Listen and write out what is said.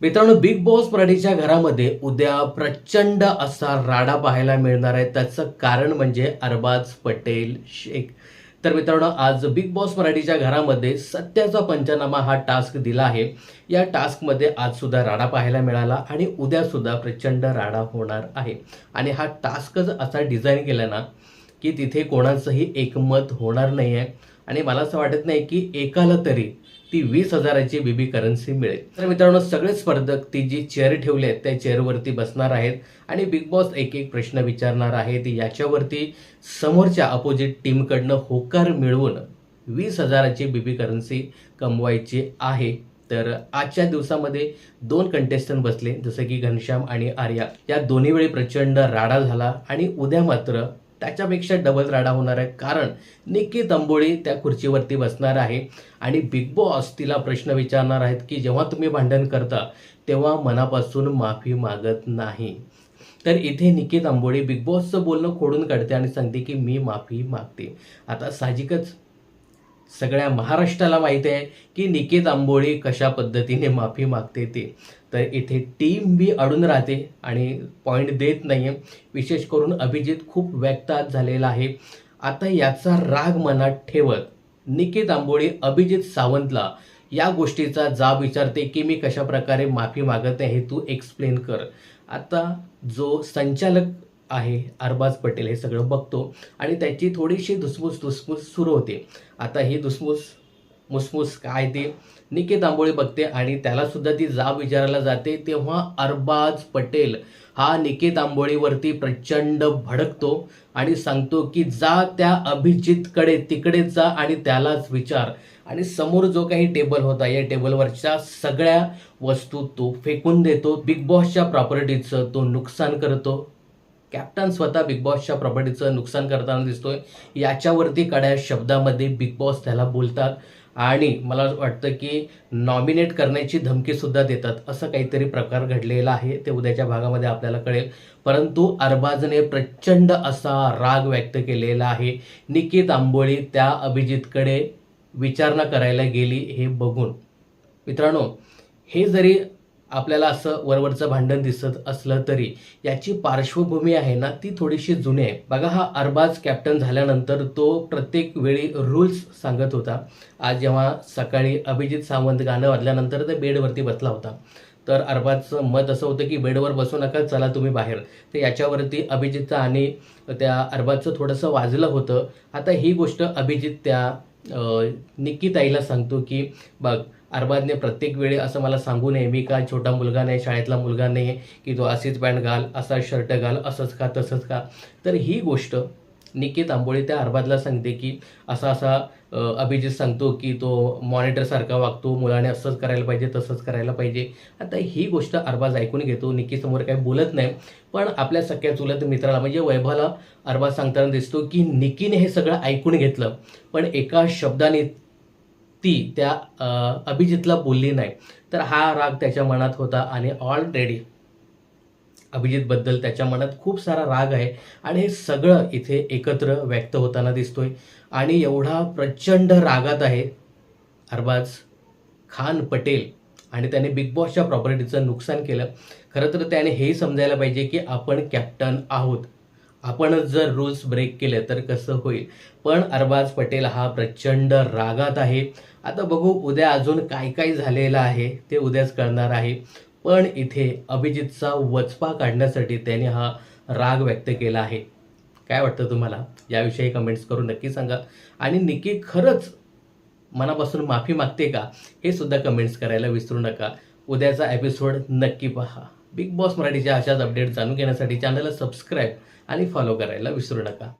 मित्रांनो, big boss मराठीच्या घरामध्ये उद्या प्रचंड असा राडा पाहायला मिळणार आहे. त्याचं कारण म्हणजे अरबाज पटेल शेख. तर मित्रांनो, आज बिग बॉस मराठीच्या घरामध्ये सत्याचा पंचनामा हा टास्क दिला आहे. या टास्कमध्ये आज सुद्धा राडा पाहायला मिळाला आणि उद्या सुद्धा प्रचंड राडा होणार आहे. आणि हा टास्कच असा डिझाईन केला ना की तिथे कोणाचंही एकमत होणार नाही आहे. आणि मला असं वाटत नाही की एकाला तरी ती 20,000ची बीबी करन्सी मिळेल. तर मित्रांनो, सगळे स्पर्धक ती जी चेअर ठेवली आहेत त्या चेअरवरती बसणार आहेत आणि बिग बॉस एक एक प्रश्न विचारणार आहेत. याच्यावरती समोरच्या अपोजिट टीमकडनं होकार मिळवून 20,000ची बीबी करन्सी कमवायची आहे. तर आजच्या दिवसामध्ये 2 कंटेस्टंट बसले, जसं की घनश्याम आणि आर्या. या दोन्ही वेळी प्रचंड राडा झाला आणि उद्या मात्र त्याच्यापेक्षा डबल राडा होणार आहे. कारण निक्की तंबोळी त्या खुर्चीवरती बसणार आहे आणि बिग बॉस तिला प्रश्न विचारणार आहेत की जेव्हा तुम्ही भांडण करता तेव्हा मनापासून माफी मागत नाही. तर इथे निक्की तांबोळी बिग बॉसचं बोलणं खोडून काढते आणि सांगते की मी माफी मागते. आता साहजिकच सगळ्या महाराष्ट्राला माहिती आहे की निक्की तांबोळी कशा पद्धतीने माफी मागते ते. तर इथे टीम बी अडून राहते आणि पॉईंट देत नाही आहे. विशेष करून अभिजित खूप व्यक्तात झालेला आहे. आता याचा राग मनात ठेवत निक्की तांबोळी अभिजित सावंतला या गोष्टीचा जाब विचारते की मी कशा प्रकारे माफी मागत आहे हे तू एक्सप्लेन कर. आता जो संचालक आहे अरबाज पटेल हे सगळं बघतो आणि त्याची थोडीशी धुसफूस सुरू होते. आता ही मुसमुस काय ते निक्की तांबोळी बघते आणि त्याला सुद्धा ती जाब विचारायला जाते. तेव्हा अरबाज पटेल हा निक्की तांबोळीवरती प्रचंड भडकतो आणि सांगतो की जा त्या अभिजितकडे तिकडे जा आणि त्यालाच विचार. आणि समोर जो काही टेबल होता या टेबलवरच्या सगळ्या वस्तू तो फेकून देतो. बिग बॉसच्या प्रॉपर्टीचं तो नुकसान करतो. कॅप्टन स्वतः बिग बॉसच्या प्रॉपर्टीचं नुकसान करताना दिसतोय. याच्यावरती कड्या शब्दामध्ये बिग बॉस त्याला बोलतात आणि मला वाटतं की नॉमिनेट करण्याची धमकी सुद्धा देतात. असं काहीतरी प्रकार घडलेला आहे. ते उद्याच्या भागामध्ये आपल्याला कळेल. परंतु अरबाजने प्रचंड असा राग व्यक्त केलेला आहे. निक्की तांबोळी त्या अभिजितकडे विचारणा करायला गेली हे बघून. मित्रांनो, हे जरी आपल्याला असं वरवरचं भांडण दिसत असलं तरी याची पार्श्वभूमी आहे ना ती थोडीशी जुनी आहे. बघा, हा अरबाज कॅप्टन झाल्यानंतर तो प्रत्येक वेळी रूल्स सांगत होता. आज जेव्हा सकाळी अभिजित सावंत गाणं वाजल्यानंतर ते बेडवरती बसला होता, तर अरबाजचं मत असं होतं की बेडवर बसू नका, चला तुम्ही बाहेर. तर याच्यावरती अभिजितचं आणि त्या अरबाजचं थोडंसं वाजलं होतं. आता ही गोष्ट अभिजित त्या निक्की ताईला सांगतो की बघ, अरबाजने प्रत्येक वेळी असं मला सांगू नये, मी काय छोटा मुलगा नाही, शाळेतला मुलगा नाही की तो अशीच पॅन्ट घाल, असा शर्ट घाल, असंच का तसंच का. तर ही गोष्ट निक्की तांबोळी त्या अरबाजला सांगते की असा अभिजित सांगतो की तो मॉनिटर सारखा वागतो, मुलाने असंच करायला पाहिजे तसंच करायला पाहिजे. आता ही गोष्ट अरबाज ऐकून घेतो. निक्की समोर काही बोलत नाही. पण आपल्या सख्या चुलत मित्राला म्हणजे वैभवला अरबाज सांगताना दिसतो की निक्कीने हे सगळं ऐकून घेतलं पण एका शब्दाने ती त्या अभिजितला बोलली नाही. तर हा राग त्याच्या मनात होता आणि ऑलरेडी अभिजितबद्दल त्याच्या मनात खूप सारा राग आहे आणि हे सगळं इथे एकत्र व्यक्त होताना दिसतोय. आणि एवढा प्रचंड रागात आहे अरबाज खान पटेल आणि त्याने बिग बॉसच्या प्रॉपर्टीचं नुकसान केलं. खरं तर त्याने हेही समजायला पाहिजे की आपण कॅप्टन आहोत, आपणच जर रूल्स ब्रेक केले तर कसं होईल. पण अरबाज पटेल हा प्रचंड रागात आहे. आता बघू उद्या अजून काय काय झालेलं आहे ते उद्याच कळणार आहे. पण इथे अभिजितचा वचपा काढण्यासाठी त्याने हा राग व्यक्त केला आहे. काय वाटतं तुम्हाला याविषयी कमेंट्स करून नक्की सांगा. आणि निक्की खरंच मनापासून माफी मागते का हे सुद्धा कमेंट्स करायला विसरू नका. उद्याचा एपिसोड नक्की पहा. बिग बॉस मराठीच्या अशाच अपडेट जाणून घेण्यासाठी चॅनलला सबस्क्राईब आणि फॉलो करायला विसरू नका.